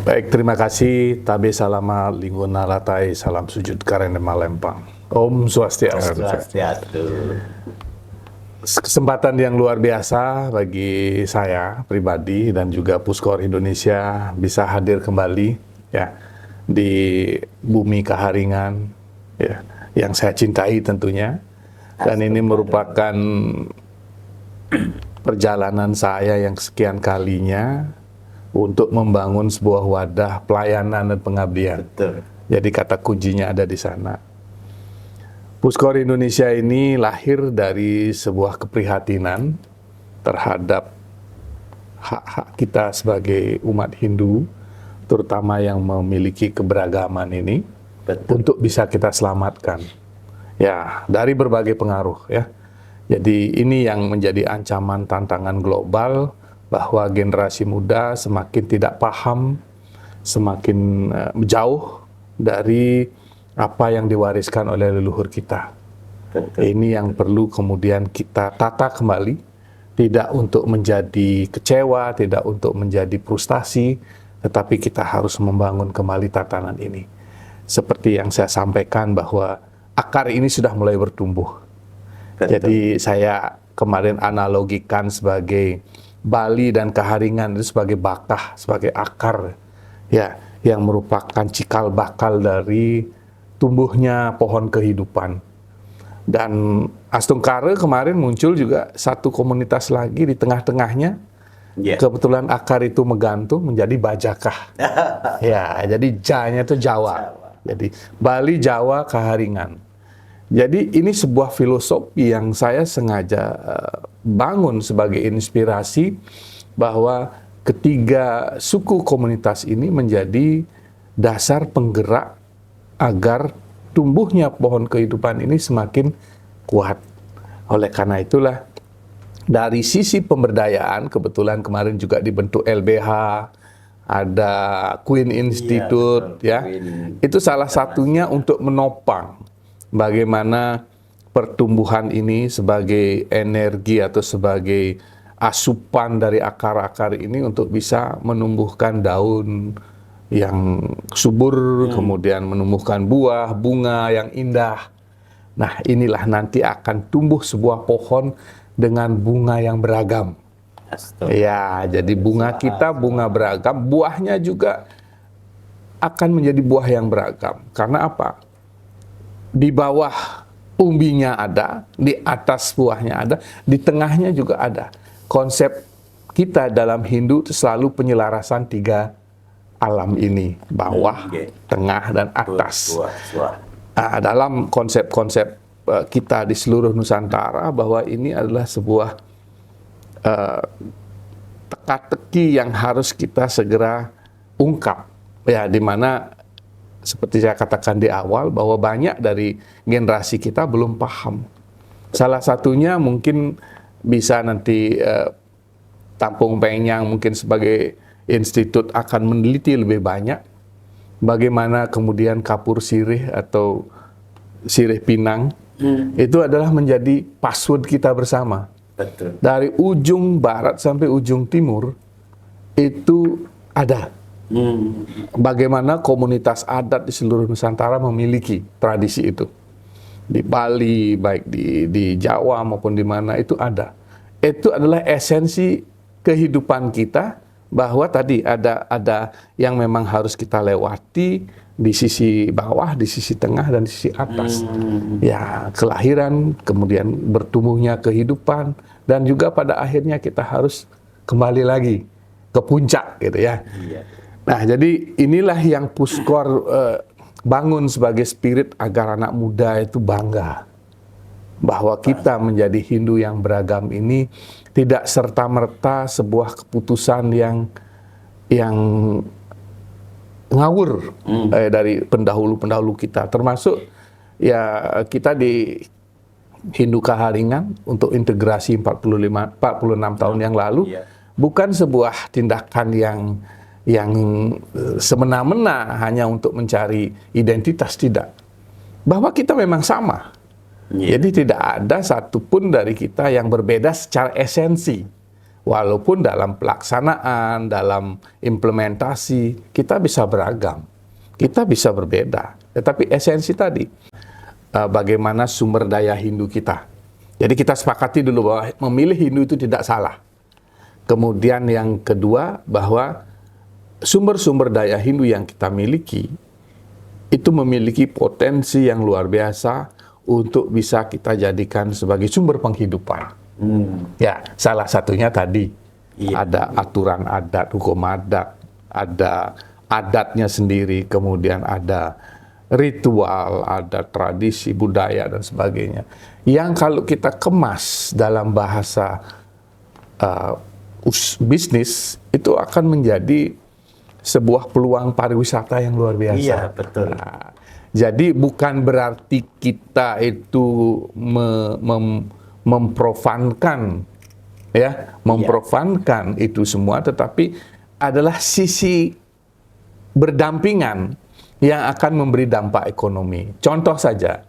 Baik, terima kasih. Tabe salama lingguna latai, salam sujud karena malempang. Om Swastiastu. Swastiastu. Kesempatan yang luar biasa bagi saya pribadi dan juga Puskor Indonesia bisa hadir kembali ya di bumi Kaharingan ya yang saya cintai tentunya. Dan ini merupakan perjalanan saya yang sekian kalinya untuk membangun sebuah wadah pelayanan dan pengabdian. Betul. Jadi kata kuncinya ada di sana. Puskor Indonesia ini lahir dari sebuah keprihatinan terhadap hak-hak kita sebagai umat Hindu, terutama yang memiliki keberagaman ini, Betul. untuk bisa kita selamatkan. Ya, dari berbagai pengaruh ya. Jadi ini yang menjadi ancaman tantangan global, bahwa generasi muda semakin tidak paham, semakin jauh dari apa yang diwariskan oleh leluhur kita. Betul. Ini yang perlu kemudian kita tata kembali, tidak untuk menjadi kecewa, tidak untuk menjadi frustasi, tetapi kita harus membangun kembali tatanan ini. Seperti yang saya sampaikan bahwa akar ini sudah mulai bertumbuh. Betul. Jadi saya kemarin analogikan sebagai Bali dan Kaharingan itu sebagai bakah, sebagai akar ya, yang merupakan cikal bakal dari tumbuhnya pohon kehidupan. Dan Astungkara kemarin muncul juga satu komunitas lagi di tengah-tengahnya. Ya. Kebetulan akar itu menggantung menjadi Bajakah. Ya, jadi Ja-nya itu Jawa. Jadi Bali, Jawa, Kaharingan. Jadi ini sebuah filosofi yang saya sengaja bangun sebagai inspirasi, bahwa ketiga suku komunitas ini menjadi dasar penggerak agar tumbuhnya pohon kehidupan ini semakin kuat. Oleh karena itulah, dari sisi pemberdayaan, kebetulan kemarin juga dibentuk LBH, ada Queen Institute, betul. ya. Itu salah satunya untuk menopang bagaimana pertumbuhan ini sebagai energi atau sebagai asupan dari akar-akar ini untuk bisa menumbuhkan daun yang subur, kemudian menumbuhkan buah, bunga yang indah. Nah, inilah nanti akan tumbuh sebuah pohon dengan bunga yang beragam. Ya, jadi bunga kita bunga beragam, buahnya juga akan menjadi buah yang beragam. Karena apa? Di bawah umbinya ada, di atas buahnya ada, di tengahnya juga ada. Konsep kita dalam Hindu itu selalu penyelarasan tiga alam ini, bawah, tengah, dan atas. Dalam konsep-konsep kita di seluruh Nusantara, bahwa ini adalah sebuah teka-teki yang harus kita segera ungkap. Ya, di mana seperti saya katakan di awal, bahwa banyak dari generasi kita belum paham. Salah satunya mungkin bisa nanti Tampung Penyang mungkin sebagai institut akan meneliti lebih banyak bagaimana kemudian kapur sirih atau sirih pinang itu adalah menjadi password kita bersama. Betul. Dari ujung barat sampai ujung timur itu ada. Bagaimana komunitas adat di seluruh Nusantara memiliki tradisi itu. Di Bali, baik di Jawa maupun di mana, itu ada. Itu adalah esensi kehidupan kita, bahwa tadi ada yang memang harus kita lewati di sisi bawah, di sisi tengah, dan di sisi atas. Ya, kelahiran, kemudian bertumbuhnya kehidupan, dan juga pada akhirnya kita harus kembali lagi ke puncak gitu ya. Nah, jadi inilah yang Puskor bangun sebagai spirit agar anak muda itu bangga bahwa kita menjadi Hindu yang beragam ini tidak serta-merta sebuah keputusan yang ngawur dari pendahulu-pendahulu kita, termasuk ya kita di Hindu Kaharingan untuk integrasi 46 tahun yang lalu, bukan sebuah tindakan yang semena-mena hanya untuk mencari identitas, tidak. Bahwa kita memang sama. Jadi tidak ada satupun dari kita yang berbeda secara esensi. Walaupun dalam pelaksanaan, dalam implementasi, kita bisa beragam, kita bisa berbeda. Tetapi esensi tadi, bagaimana sumber daya Hindu kita. Jadi kita sepakati dulu bahwa memilih Hindu itu tidak salah. Kemudian yang kedua, bahwa sumber-sumber daya Hindu yang kita miliki, itu memiliki potensi yang luar biasa untuk bisa kita jadikan sebagai sumber penghidupan. Ya, salah satunya tadi ada aturan adat, hukum adat, ada adatnya sendiri, kemudian ada ritual, ada tradisi, budaya dan sebagainya. Yang kalau kita kemas dalam bahasa bisnis, itu akan menjadi sebuah peluang pariwisata yang luar biasa. Iya, betul. Nah, jadi bukan berarti kita itu memprofankan, ya, memprofankan itu semua, tetapi adalah sisi berdampingan yang akan memberi dampak ekonomi. Contoh saja,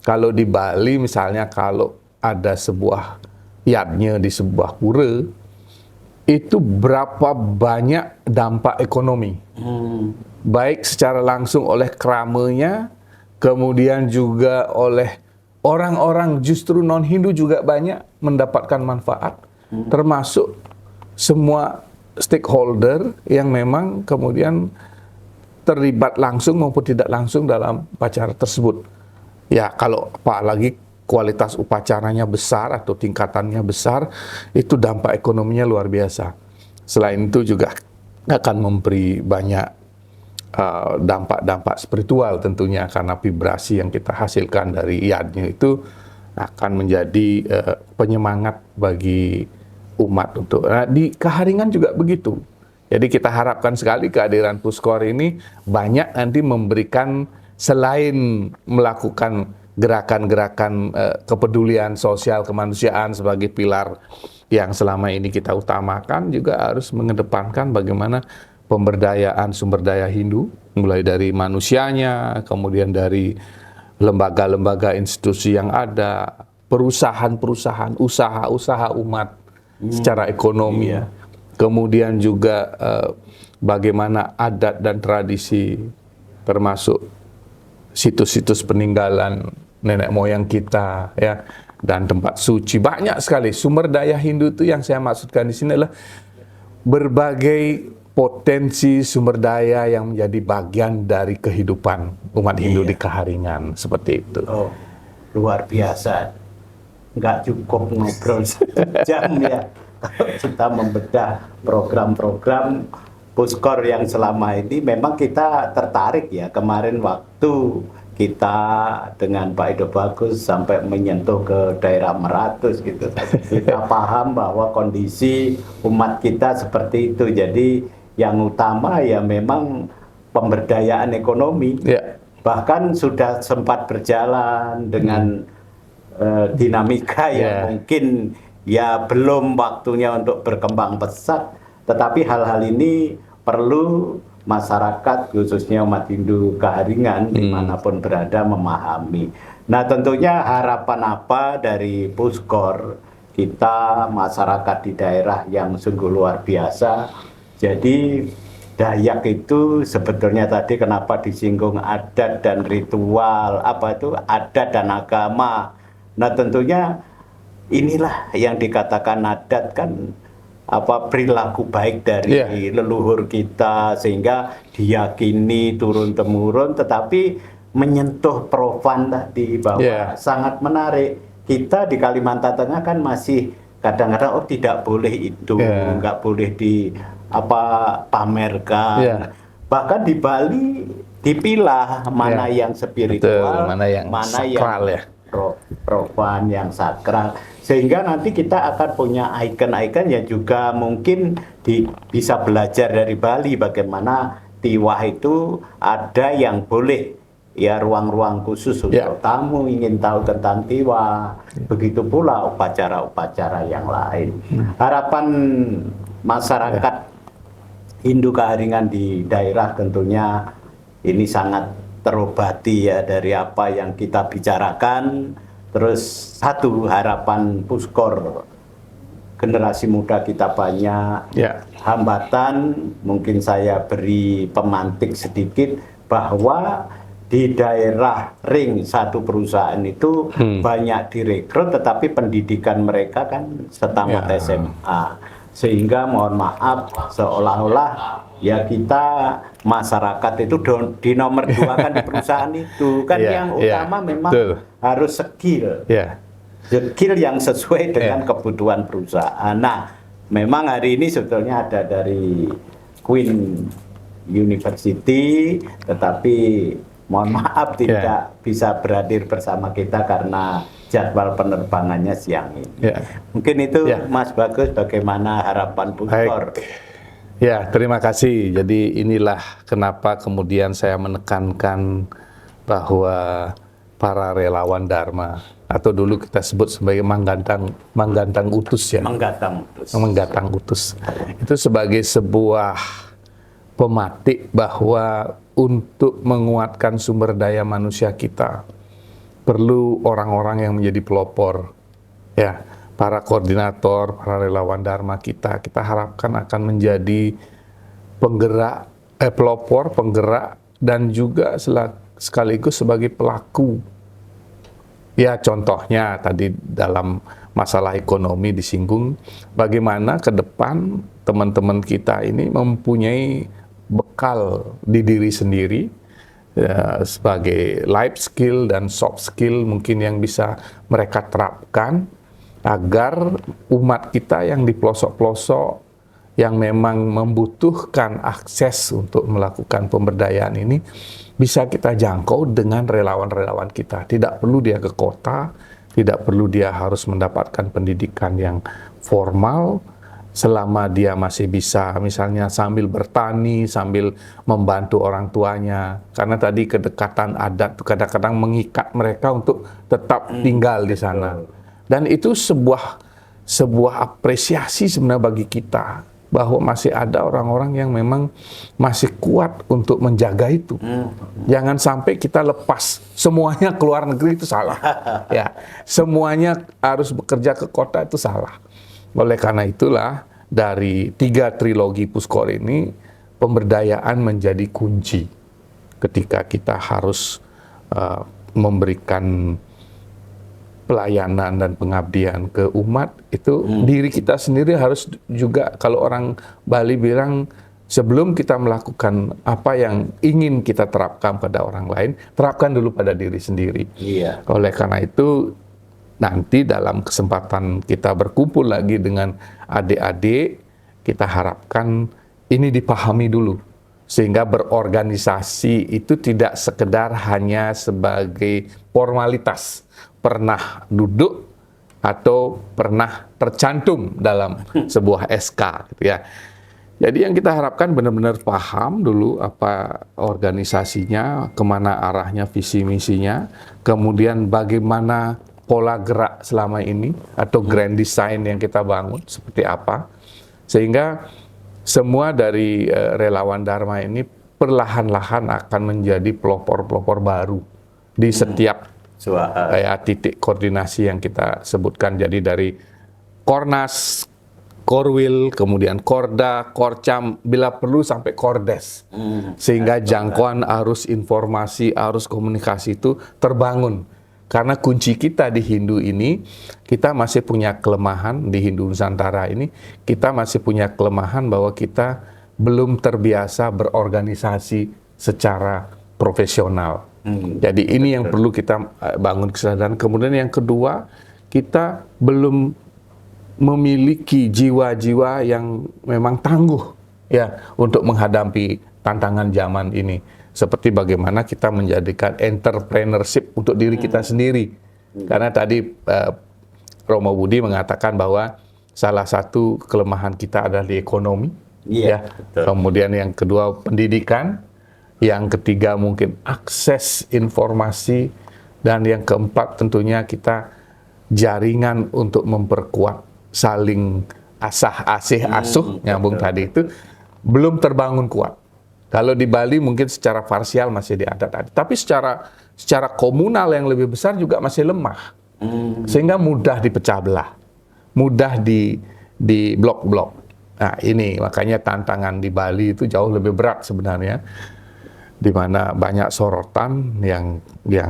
kalau di Bali misalnya, kalau ada sebuah yatnya di sebuah pura, itu berapa banyak dampak ekonomi. Baik secara langsung oleh kramanya, kemudian juga oleh orang-orang justru non-Hindu juga banyak mendapatkan manfaat, termasuk semua stakeholder yang memang kemudian terlibat langsung maupun tidak langsung dalam upacara tersebut. Ya, kalau apalagi kualitas upacaranya besar atau tingkatannya besar, itu dampak ekonominya luar biasa. Selain itu juga akan memberi banyak dampak-dampak spiritual tentunya, karena vibrasi yang kita hasilkan dari yadnya itu akan menjadi penyemangat bagi umat untuk. Nah, di Kaharingan juga begitu. Jadi kita harapkan sekali kehadiran Puskor ini banyak nanti memberikan, selain melakukan gerakan-gerakan kepedulian sosial kemanusiaan sebagai pilar yang selama ini kita utamakan, juga harus mengedepankan bagaimana pemberdayaan sumber daya Hindu, mulai dari manusianya, kemudian dari lembaga-lembaga institusi yang ada, perusahaan-perusahaan, usaha-usaha umat secara ekonomi, kemudian juga bagaimana adat dan tradisi, termasuk situs-situs peninggalan nenek moyang kita, ya, dan tempat suci. Banyak sekali sumber daya Hindu itu. Yang saya maksudkan di sini adalah berbagai potensi sumber daya yang menjadi bagian dari kehidupan umat Hindu di Kaharingan, seperti itu. Oh, luar biasa. Nggak cukup ngobrol 1 jam ya kalau kita membedah program-program Puskor yang selama ini. Memang kita tertarik ya, kemarin waktu kita dengan Pak Ido Bagus sampai menyentuh ke daerah Meratus gitu. Kita paham bahwa kondisi umat kita seperti itu. Jadi yang utama ya memang pemberdayaan ekonomi. Bahkan sudah sempat berjalan dengan dinamika yang mungkin ya belum waktunya untuk berkembang pesat. Tetapi hal-hal ini perlu masyarakat, khususnya umat Hindu Kaharingan dimanapun berada, memahami. Nah, tentunya harapan apa dari Puskor, kita masyarakat di daerah yang sungguh luar biasa. Jadi Dayak itu sebetulnya tadi kenapa disinggung adat dan ritual, apa itu adat dan agama. Nah, tentunya inilah yang dikatakan adat, kan apa, perilaku baik dari leluhur kita, sehingga diyakini turun-temurun, tetapi menyentuh profan tadi bahwa sangat menarik. Kita di Kalimantan Tengah kan masih kadang-kadang tidak boleh itu, nggak boleh di pamerkan. Bahkan di Bali dipilah mana yang spiritual, mana yang sakral, profan, yang sakral. Sehingga nanti kita akan punya ikon-ikon yang juga mungkin bisa belajar dari Bali, bagaimana tiwah itu ada yang boleh, ya, ruang-ruang khusus untuk tamu ingin tahu tentang tiwah. Begitu pula upacara-upacara yang lain. Harapan masyarakat Hindu Kaharingan di daerah tentunya ini sangat terobati ya dari apa yang kita bicarakan. Terus satu harapan Puskor generasi muda kita banyak, Ya. hambatan mungkin saya beri pemantik sedikit bahwa di daerah ring satu perusahaan itu banyak direkrut, tetapi pendidikan mereka kan setamat Ya. SMA, sehingga mohon maaf seolah-olah ya kita masyarakat itu di nomor 2 kan di perusahaan itu kan Ya, yang ya, utama memang betul. harus skill. Ya. Skill yang sesuai dengan Ya. kebutuhan perusahaan. Nah, memang hari ini sebetulnya ada dari Queen University, tetapi mohon maaf tidak bisa berhadir bersama kita karena jadwal penerbangannya siang ini. Ya. Mungkin itu Ya. Mas Bagus, bagaimana harapan Puskor? Baik. Ya, terima kasih. Jadi inilah kenapa kemudian saya menekankan bahwa para relawan Dharma, atau dulu kita sebut sebagai manggantang utus ya. Menggatang utus. Itu sebagai sebuah pematik bahwa untuk menguatkan sumber daya manusia kita perlu orang-orang yang menjadi pelopor, ya, para koordinator, para relawan Dharma kita harapkan akan menjadi penggerak, pelopor, penggerak, dan juga sekaligus sebagai pelaku. Ya, contohnya tadi dalam masalah ekonomi disinggung, bagaimana ke depan teman-teman kita ini mempunyai bekal di diri sendiri, ya, sebagai life skill dan soft skill mungkin yang bisa mereka terapkan agar umat kita yang di pelosok-pelosok yang memang membutuhkan akses untuk melakukan pemberdayaan ini bisa kita jangkau dengan relawan-relawan kita. Tidak perlu dia ke kota, tidak perlu dia harus mendapatkan pendidikan yang formal, selama dia masih bisa misalnya sambil bertani, sambil membantu orang tuanya. Karena tadi kedekatan adat kadang-kadang mengikat mereka untuk tetap tinggal di sana. Dan itu sebuah apresiasi sebenarnya bagi kita, bahwa masih ada orang-orang yang memang masih kuat untuk menjaga itu. Jangan sampai kita lepas semuanya keluar negeri, itu salah. Ya, semuanya harus bekerja ke kota, itu salah. Oleh karena itulah dari 3 trilogi Puskor ini pemberdayaan menjadi kunci ketika kita harus memberikan pelayanan dan pengabdian ke umat. Itu diri kita sendiri harus juga, kalau orang Bali bilang, sebelum kita melakukan apa yang ingin kita terapkan pada orang lain, terapkan dulu pada diri sendiri. Iya. Oleh karena itu nanti dalam kesempatan kita berkumpul lagi dengan adik-adik, kita harapkan ini dipahami dulu, sehingga berorganisasi itu tidak sekedar hanya sebagai formalitas, pernah duduk atau pernah tercantum dalam sebuah SK, gitu ya. Jadi yang kita harapkan benar-benar paham dulu apa organisasinya, kemana arahnya visi misinya, kemudian bagaimana pola gerak selama ini atau grand design yang kita bangun seperti apa, sehingga semua dari relawan Dharma ini perlahan-lahan akan menjadi pelopor-pelopor baru di setiap titik koordinasi yang kita sebutkan. Jadi dari Kornas, Korwil, kemudian Korda, Korcam, bila perlu sampai Kordes, sehingga jangkauan arus informasi, arus komunikasi itu terbangun. Karena kunci kita di Hindu ini, kita masih punya kelemahan di Hindu Nusantara ini, kita masih punya kelemahan bahwa kita belum terbiasa berorganisasi secara profesional. Jadi ini yang perlu kita bangun kesadaran. Kemudian yang kedua, kita belum memiliki jiwa-jiwa yang memang tangguh ya untuk menghadapi tantangan zaman ini. Seperti bagaimana kita menjadikan entrepreneurship untuk diri kita sendiri. Karena tadi Romo Budi mengatakan bahwa salah satu kelemahan kita adalah di ekonomi. Iya, betul. Kemudian yang kedua pendidikan, yang ketiga mungkin akses informasi, dan yang keempat tentunya kita jaringan untuk memperkuat saling asah-asih asuh, nyambung tadi itu belum terbangun kuat. Kalau di Bali mungkin secara parsial masih ada tadi, tapi secara komunal yang lebih besar juga masih lemah, sehingga mudah dipecah belah, mudah di blok-blok. Nah, ini makanya tantangan di Bali itu jauh lebih berat sebenarnya, di mana banyak sorotan yang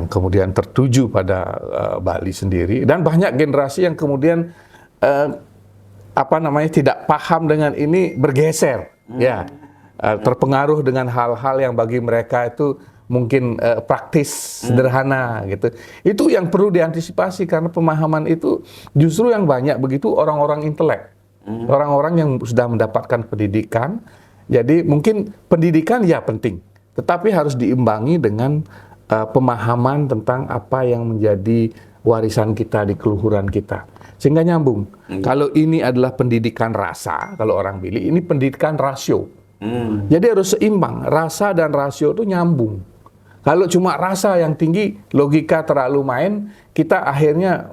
kemudian tertuju pada Bali sendiri, dan banyak generasi yang kemudian tidak paham dengan ini, bergeser, ya, terpengaruh dengan hal-hal yang bagi mereka itu mungkin praktis, sederhana gitu. Itu yang perlu diantisipasi, karena pemahaman itu justru yang banyak begitu orang-orang intelek, orang-orang yang sudah mendapatkan pendidikan. Jadi mungkin pendidikan ya penting, tetapi harus diimbangi dengan pemahaman tentang apa yang menjadi warisan kita di keluhuran kita, sehingga nyambung. Kalau ini adalah pendidikan rasa, kalau orang Bili, ini pendidikan rasio. Jadi harus seimbang, rasa dan rasio itu nyambung. Kalau cuma rasa yang tinggi, logika terlalu main, kita akhirnya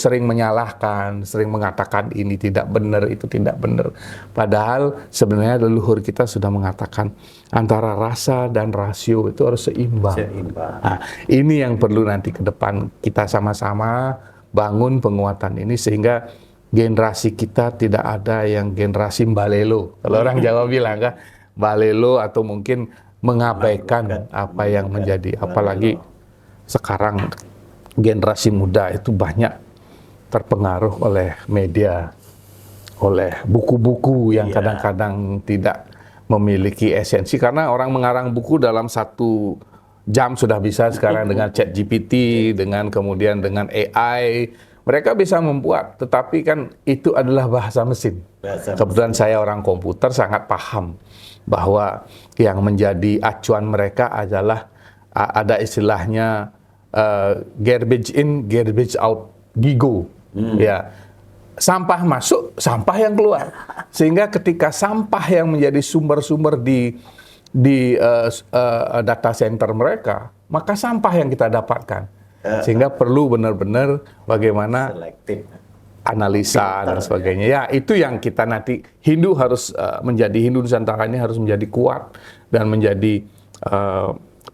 sering menyalahkan, sering mengatakan ini tidak benar, itu tidak benar. Padahal sebenarnya leluhur kita sudah mengatakan antara rasa dan rasio itu harus seimbang. Nah, ini yang perlu nanti ke depan kita sama-sama bangun penguatan ini, sehingga generasi kita tidak ada yang generasi mbalelo. Kalau orang Jawa bilang kan, balelo atau mungkin mengabaikan apa yang menjadi, apalagi sekarang generasi muda itu banyak terpengaruh oleh media, oleh buku-buku yang kadang-kadang tidak memiliki esensi, karena orang mengarang buku dalam 1 jam sudah bisa sekarang dengan ChatGPT, dengan kemudian dengan AI, mereka bisa membuat, tetapi kan itu adalah bahasa mesin. Kebetulan saya orang komputer, sangat paham bahwa yang menjadi acuan mereka adalah ada istilahnya garbage in, garbage out, GIGO. Ya, sampah masuk, sampah yang keluar. Sehingga ketika sampah yang menjadi sumber-sumber di data center mereka, maka sampah yang kita dapatkan. Sehingga perlu benar-benar bagaimana analisa dan sebagainya. Ya, itu yang kita nanti Hindu harus menjadi, Hindu Nusantara ini harus menjadi kuat dan menjadi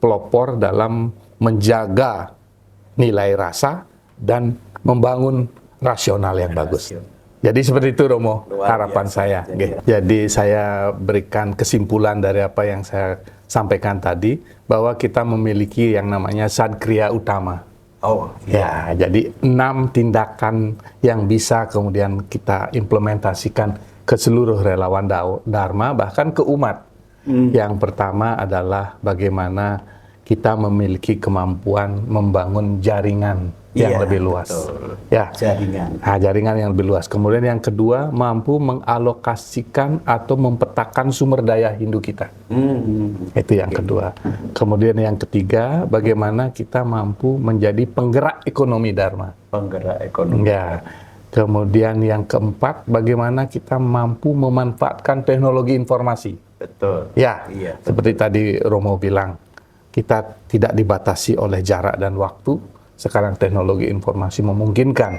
pelopor dalam menjaga nilai rasa dan membangun rasional yang bagus. Jadi seperti itu, Romo, harapan saya. Jadi saya berikan kesimpulan dari apa yang saya sampaikan tadi, bahwa kita memiliki yang namanya sadkriya utama. Ya, jadi 6 tindakan yang bisa kemudian kita implementasikan ke seluruh relawan Dharma, bahkan ke umat. Yang pertama adalah bagaimana kita memiliki kemampuan membangun jaringan yang lebih luas. Ya, jaringan yang lebih luas. Kemudian yang kedua, mampu mengalokasikan atau mempetakan sumber daya Hindu kita. Itu yang kedua. Kemudian yang ketiga, bagaimana kita mampu menjadi penggerak ekonomi Dharma. Penggerak ekonomi. Ya. Kemudian yang keempat, bagaimana kita mampu memanfaatkan teknologi informasi. Betul. Ya, seperti tadi Romo bilang, kita tidak dibatasi oleh jarak dan waktu. Sekarang teknologi informasi memungkinkan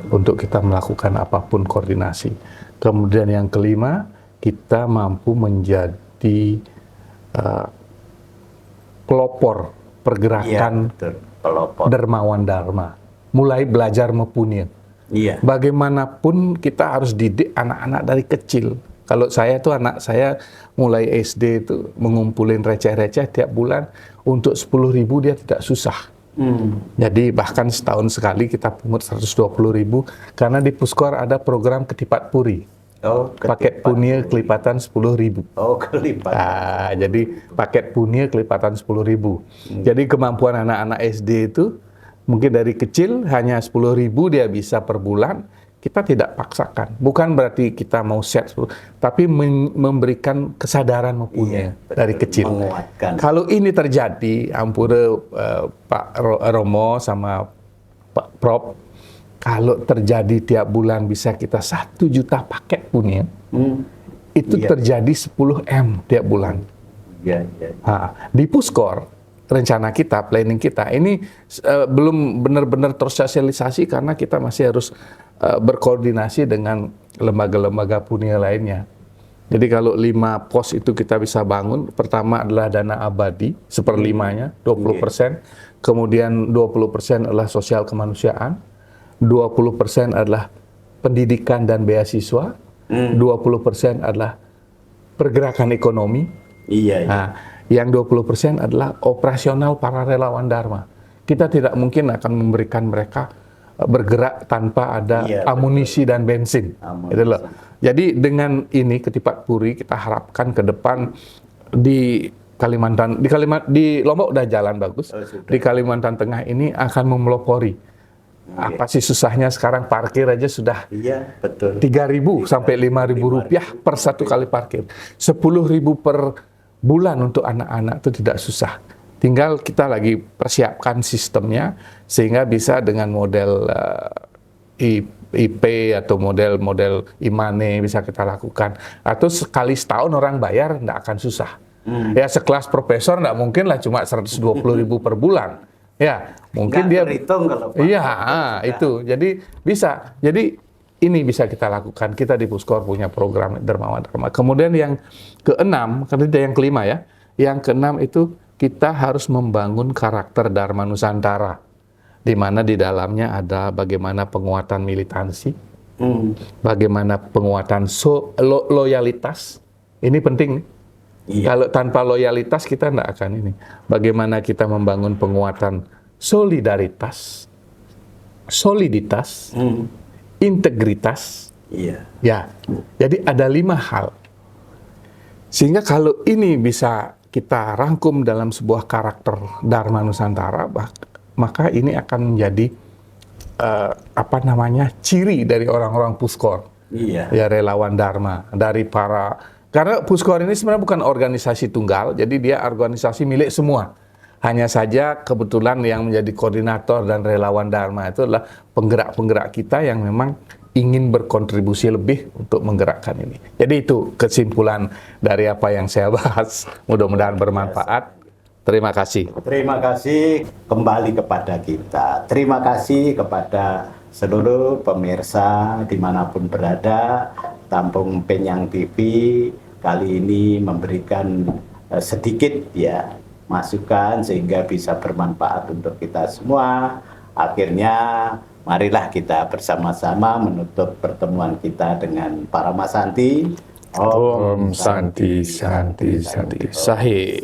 untuk kita melakukan apapun koordinasi. Kemudian yang kelima, kita mampu menjadi pelopor pergerakan dermawan Dharma. Mulai belajar mempunyai. Bagaimanapun kita harus didik anak-anak dari kecil. Kalau saya tuh, anak saya mulai SD itu mengumpulin receh-receh tiap bulan, untuk 10.000 dia tidak susah. Jadi bahkan setahun sekali kita pungut 120.000, karena di Puskor ada program Ketipat Puri. Paket punya kelipatan 10.000. Kelipatan. Jadi paket punya kelipatan 10.000. Jadi kemampuan anak-anak SD itu mungkin dari kecil hanya 10.000 dia bisa per bulan. Kita tidak paksakan. Bukan berarti kita mau set, tapi memberikan kesadaran mempunyai dari kecil. Menguatkan. Kalau ini terjadi, ampura Pak Romo sama Pak Prof, kalau terjadi tiap bulan bisa kita 1 juta paket punya, itu terjadi 10 M tiap bulan. Di Puskor, rencana kita, planning kita, ini belum benar-benar tersosialisasi karena kita masih harus berkoordinasi dengan lembaga-lembaga punya lainnya. Jadi kalau 5 pos itu kita bisa bangun, pertama adalah dana abadi, 1/5-nya, 20%. Kemudian 20% adalah sosial kemanusiaan, 20% adalah pendidikan dan beasiswa, 20% adalah pergerakan ekonomi. Iya, iya. Nah, yang 20% adalah operasional para relawan Dharma. Kita tidak mungkin akan memberikan mereka bergerak tanpa ada Iya, amunisi dan bensin. Amunisi. Gitu loh. Jadi dengan ini Ketipat Puri kita harapkan ke depan di di Lombok udah jalan bagus. Oh, sudah. Di Kalimantan Tengah ini akan memelopori. Apa sih susahnya sekarang parkir aja sudah Iya, betul. 3.000 sampai 5.000 rupiah per satu kali parkir. 10.000 per bulan untuk anak-anak itu tidak susah. Tinggal kita lagi persiapkan sistemnya sehingga bisa dengan model IP atau model e-money bisa kita lakukan. Atau sekali setahun orang bayar tidak akan susah. Ya sekelas profesor tidak mungkin lah cuma 120.000 per bulan. Ya mungkin Nggak dia berhitung kalau Pak. iya itu jadi bisa ini bisa kita lakukan. Kita di Puskor punya program Dermawan Dharma. Kemudian yang keenam, karena yang kelima ya, yang keenam itu kita harus membangun karakter Dharma Nusantara, di mana di dalamnya ada bagaimana penguatan militansi, bagaimana penguatan loyalitas. Ini penting. Iya. Kalau tanpa loyalitas kita tidak akan ini. Bagaimana kita membangun penguatan solidaritas, soliditas, integritas. Iya. Ya, jadi ada 5 hal. Sehingga kalau ini bisa kita rangkum dalam sebuah karakter Dharma Nusantara, maka ini akan menjadi ciri dari orang-orang Puskor. Iya. Ya relawan Dharma dari karena Puskor ini sebenarnya bukan organisasi tunggal, jadi dia organisasi milik semua. Hanya saja kebetulan yang menjadi koordinator dan relawan Dharma itu adalah penggerak-penggerak kita yang memang ingin berkontribusi lebih untuk menggerakkan ini. Jadi itu kesimpulan dari apa yang saya bahas. Mudah-mudahan bermanfaat. Terima kasih. Terima kasih kembali kepada kita. Terima kasih kepada seluruh pemirsa dimanapun berada. Tampung Penyang TV kali ini memberikan sedikit ya masukan sehingga bisa bermanfaat untuk kita semua. Akhirnya marilah kita bersama-sama menutup pertemuan kita dengan Paramasanti. Om Santi Santi Santi Sahih.